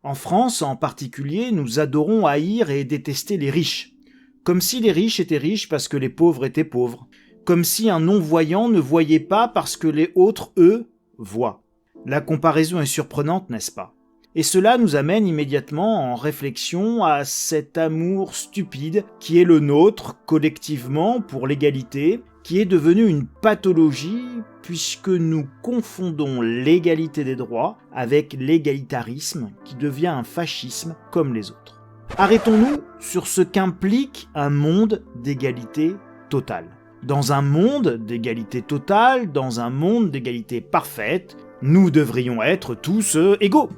En France, en particulier, nous adorons haïr et détester les riches. Comme si les riches étaient riches parce que les pauvres étaient pauvres. Comme si un non-voyant ne voyait pas parce que les autres, eux, voient. La comparaison est surprenante, n'est-ce pas ? Et cela nous amène immédiatement en réflexion à cet amour stupide qui est le nôtre, collectivement, pour l'égalité, qui est devenu une pathologie puisque nous confondons l'égalité des droits avec l'égalitarisme qui devient un fascisme comme les autres. Arrêtons-nous sur ce qu'implique un monde d'égalité totale. Dans un monde d'égalité totale, dans un monde d'égalité parfaite, nous devrions être tous égaux.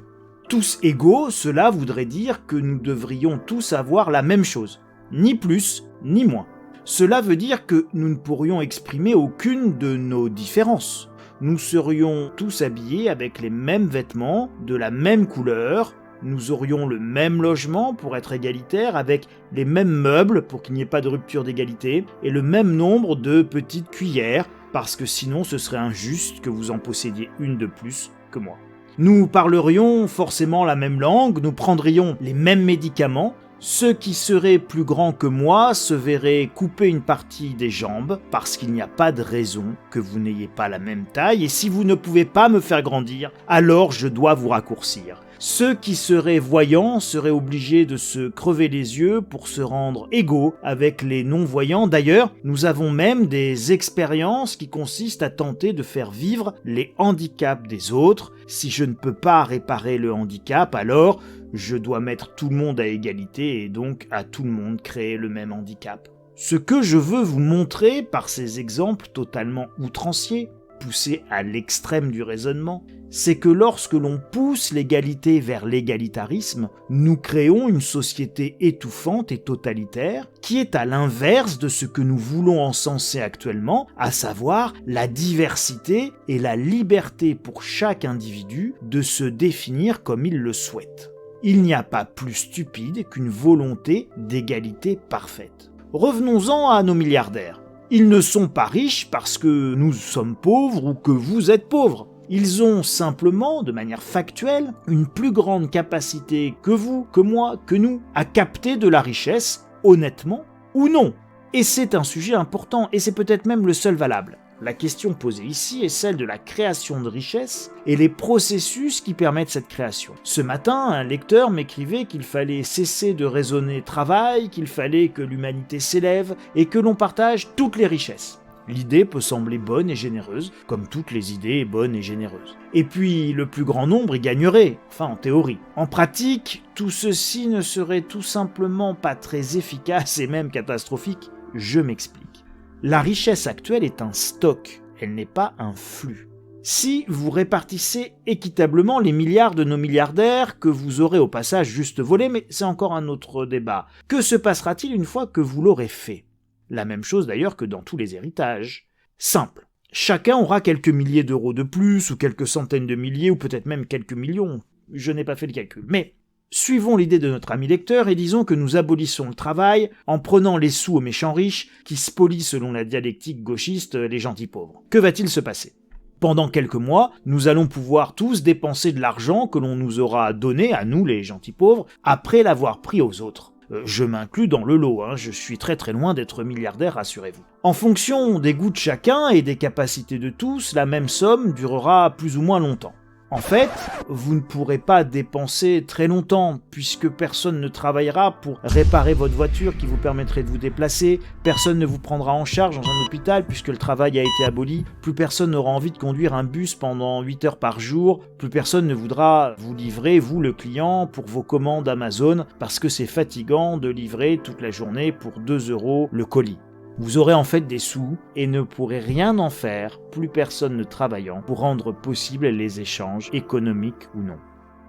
Tous égaux, cela voudrait dire que nous devrions tous avoir la même chose, ni plus ni moins. Cela veut dire que nous ne pourrions exprimer aucune de nos différences. Nous serions tous habillés avec les mêmes vêtements, de la même couleur, nous aurions le même logement pour être égalitaire, avec les mêmes meubles pour qu'il n'y ait pas de rupture d'égalité, et le même nombre de petites cuillères, parce que sinon ce serait injuste que vous en possédiez une de plus que moi. Nous parlerions forcément la même langue, nous prendrions les mêmes médicaments. Ceux qui seraient plus grands que moi se verraient couper une partie des jambes parce qu'il n'y a pas de raison que vous n'ayez pas la même taille et si vous ne pouvez pas me faire grandir, alors je dois vous raccourcir. Ceux qui seraient voyants seraient obligés de se crever les yeux pour se rendre égaux avec les non-voyants. D'ailleurs, nous avons même des expériences qui consistent à tenter de faire vivre les handicaps des autres. Si je ne peux pas réparer le handicap, alors je dois mettre tout le monde à égalité et donc à tout le monde créer le même handicap. Ce que je veux vous montrer par ces exemples totalement outranciers, poussés à l'extrême du raisonnement, c'est que lorsque l'on pousse l'égalité vers l'égalitarisme, nous créons une société étouffante et totalitaire qui est à l'inverse de ce que nous voulons encenser actuellement, à savoir la diversité et la liberté pour chaque individu de se définir comme il le souhaite. Il n'y a pas plus stupide qu'une volonté d'égalité parfaite. Revenons-en à nos milliardaires. Ils ne sont pas riches parce que nous sommes pauvres ou que vous êtes pauvres. Ils ont simplement, de manière factuelle, une plus grande capacité que vous, que moi, que nous, à capter de la richesse, honnêtement ou non. Et c'est un sujet important, et c'est peut-être même le seul valable. La question posée ici est celle de la création de richesse et les processus qui permettent cette création. Ce matin, un lecteur m'écrivait qu'il fallait cesser de raisonner travail, qu'il fallait que l'humanité s'élève et que l'on partage toutes les richesses. L'idée peut sembler bonne et généreuse, comme toutes les idées bonnes et généreuses. Et puis, le plus grand nombre y gagnerait, enfin en théorie. En pratique, tout ceci ne serait tout simplement pas très efficace et même catastrophique. Je m'explique. La richesse actuelle est un stock, elle n'est pas un flux. Si vous répartissez équitablement les milliards de nos milliardaires que vous aurez au passage juste volés, mais c'est encore un autre débat, que se passera-t-il une fois que vous l'aurez fait ? La même chose d'ailleurs que dans tous les héritages. Simple. Chacun aura quelques milliers d'euros de plus, ou quelques centaines de milliers, ou peut-être même quelques millions. Je n'ai pas fait le calcul. Mais suivons l'idée de notre ami lecteur et disons que nous abolissons le travail en prenant les sous aux méchants riches qui spolient selon la dialectique gauchiste les gentils pauvres. Que va-t-il se passer ? Pendant quelques mois, nous allons pouvoir tous dépenser de l'argent que l'on nous aura donné, à nous les gentils pauvres, après l'avoir pris aux autres. Je m'inclus dans le lot, je suis très très loin d'être milliardaire, rassurez-vous. En fonction des goûts de chacun et des capacités de tous, la même somme durera plus ou moins longtemps. En fait, vous ne pourrez pas dépenser très longtemps, puisque personne ne travaillera pour réparer votre voiture qui vous permettrait de vous déplacer, personne ne vous prendra en charge dans un hôpital puisque le travail a été aboli, plus personne n'aura envie de conduire un bus pendant 8 heures par jour, plus personne ne voudra vous livrer, vous le client, pour vos commandes Amazon, parce que c'est fatigant de livrer toute la journée pour 2 € le colis. Vous aurez en fait des sous et ne pourrez rien en faire, plus personne ne travaillant, pour rendre possible les échanges, économiques ou non.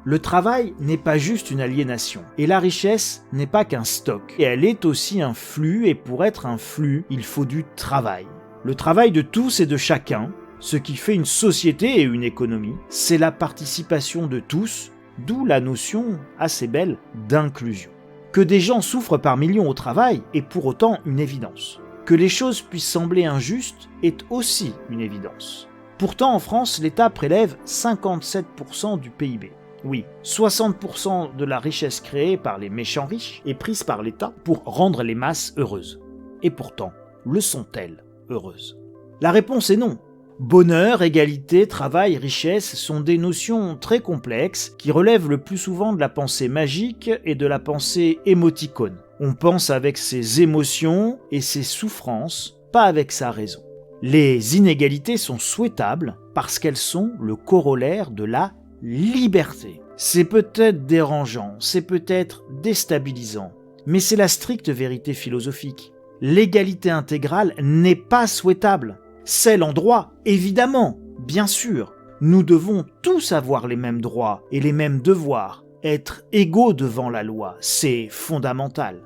Le travail n'est pas juste une aliénation, et la richesse n'est pas qu'un stock, et elle est aussi un flux, et pour être un flux, il faut du travail. Le travail de tous et de chacun, ce qui fait une société et une économie, c'est la participation de tous, d'où la notion assez belle d'inclusion. Que des gens souffrent par millions au travail est pour autant une évidence. Que les choses puissent sembler injustes est aussi une évidence. Pourtant, en France, l'État prélève 57% du PIB. Oui, 60% de la richesse créée par les méchants riches est prise par l'État pour rendre les masses heureuses. Et pourtant, le sont-elles heureuses? La réponse est non. Bonheur, égalité, travail, richesse sont des notions très complexes qui relèvent le plus souvent de la pensée magique et de la pensée émoticône. On pense avec ses émotions et ses souffrances, pas avec sa raison. Les inégalités sont souhaitables parce qu'elles sont le corollaire de la liberté. C'est peut-être dérangeant, c'est peut-être déstabilisant, mais c'est la stricte vérité philosophique. L'égalité intégrale n'est pas souhaitable. Celle en droit, évidemment, bien sûr. Nous devons tous avoir les mêmes droits et les mêmes devoirs. Être égaux devant la loi, c'est fondamental.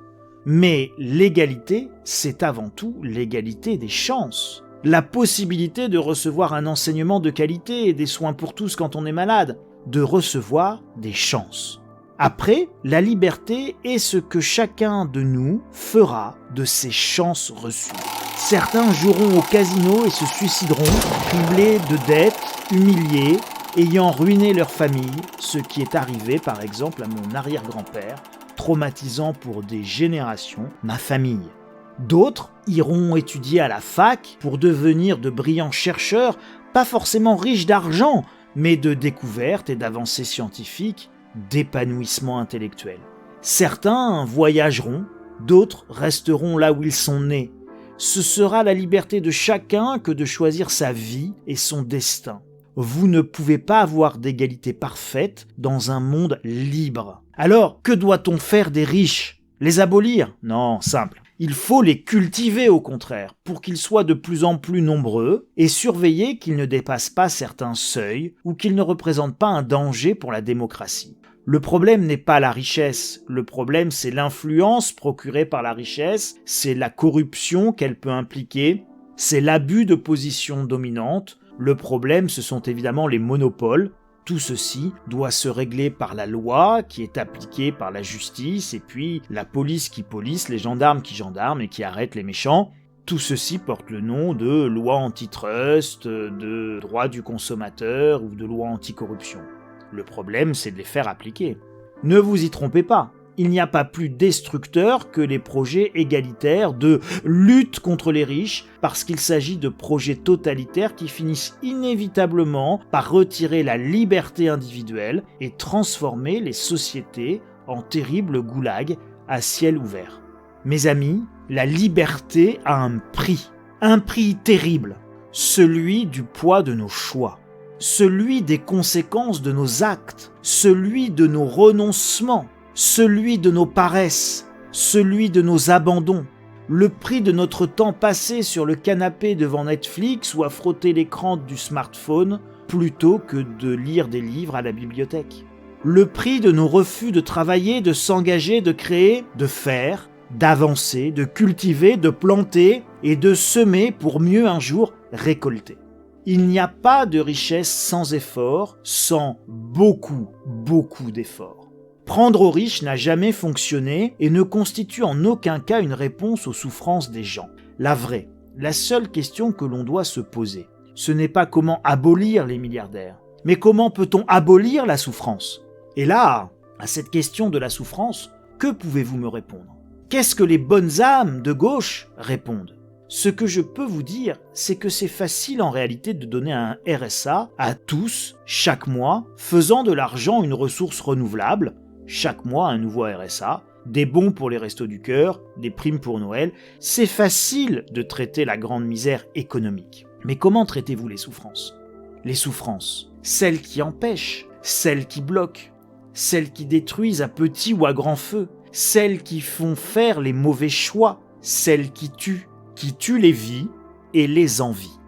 Mais l'égalité, c'est avant tout l'égalité des chances. La possibilité de recevoir un enseignement de qualité et des soins pour tous quand on est malade, de recevoir des chances. Après, la liberté est ce que chacun de nous fera de ces chances reçues. Certains joueront au casino et se suicideront, criblés de dettes, humiliés, ayant ruiné leur famille, ce qui est arrivé par exemple à mon arrière-grand-père, traumatisant pour des générations ma famille. D'autres iront étudier à la fac pour devenir de brillants chercheurs, pas forcément riches d'argent, mais de découvertes et d'avancées scientifiques, d'épanouissement intellectuel. Certains voyageront, d'autres resteront là où ils sont nés. Ce sera la liberté de chacun que de choisir sa vie et son destin. Vous ne pouvez pas avoir d'égalité parfaite dans un monde libre. Alors, que doit-on faire des riches? Les abolir? Non, simple. Il faut les cultiver au contraire, pour qu'ils soient de plus en plus nombreux et surveiller qu'ils ne dépassent pas certains seuils ou qu'ils ne représentent pas un danger pour la démocratie. Le problème n'est pas la richesse, le problème c'est l'influence procurée par la richesse, c'est la corruption qu'elle peut impliquer, c'est l'abus de position dominante. Le problème ce sont évidemment les monopoles. Tout ceci doit se régler par la loi qui est appliquée par la justice et puis la police qui police, les gendarmes qui gendarment et qui arrêtent les méchants. Tout ceci porte le nom de loi antitrust, de droit du consommateur ou de loi anticorruption. Le problème, c'est de les faire appliquer. Ne vous y trompez pas, il n'y a pas plus destructeur que les projets égalitaires de lutte contre les riches parce qu'il s'agit de projets totalitaires qui finissent inévitablement par retirer la liberté individuelle et transformer les sociétés en terribles goulags à ciel ouvert. Mes amis, la liberté a un prix terrible, celui du poids de nos choix, celui des conséquences de nos actes, celui de nos renoncements, celui de nos paresses, celui de nos abandons, le prix de notre temps passé sur le canapé devant Netflix ou à frotter l'écran du smartphone plutôt que de lire des livres à la bibliothèque. Le prix de nos refus de travailler, de s'engager, de créer, de faire, d'avancer, de cultiver, de planter et de semer pour mieux un jour récolter. Il n'y a pas de richesse sans effort, sans beaucoup d'efforts. Prendre aux riches n'a jamais fonctionné et ne constitue en aucun cas une réponse aux souffrances des gens. La seule question que l'on doit se poser, ce n'est pas comment abolir les milliardaires, mais comment peut-on abolir la souffrance? Et là, à cette question de la souffrance, que pouvez-vous me répondre? Qu'est-ce que les bonnes âmes de gauche répondent? Ce que je peux vous dire, c'est que c'est facile en réalité de donner un RSA à tous, chaque mois, faisant de l'argent une ressource renouvelable, chaque mois un nouveau RSA, des bons pour les restos du cœur, des primes pour Noël. C'est facile de traiter la grande misère économique. Mais comment traitez-vous les souffrances? Les souffrances, celles qui empêchent, celles qui bloquent, celles qui détruisent à petit ou à grand feu, celles qui font faire les mauvais choix, celles qui tuent les vies et les envies.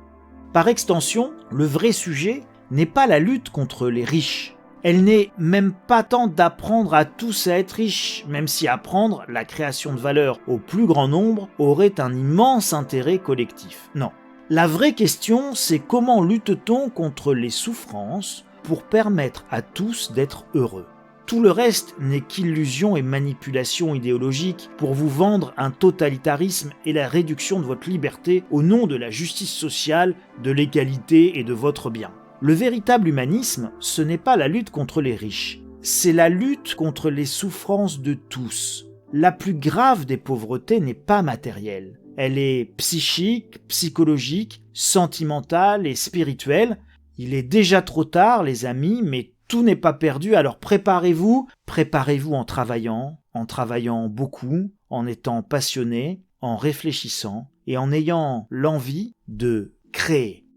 Par extension, le vrai sujet n'est pas la lutte contre les riches. Elle n'est même pas tant d'apprendre à tous à être riches, même si apprendre la création de valeur au plus grand nombre aurait un immense intérêt collectif. Non. La vraie question, c'est comment lutte-t-on contre les souffrances pour permettre à tous d'être heureux. Tout le reste n'est qu'illusion et manipulation idéologique pour vous vendre un totalitarisme et la réduction de votre liberté au nom de la justice sociale, de l'égalité et de votre bien. Le véritable humanisme, ce n'est pas la lutte contre les riches, c'est la lutte contre les souffrances de tous. La plus grave des pauvretés n'est pas matérielle. Elle est psychique, psychologique, sentimentale et spirituelle. Il est déjà trop tard, les amis, mais tout n'est pas perdu, alors préparez-vous en travaillant beaucoup, en étant passionné, en réfléchissant et en ayant l'envie de créer.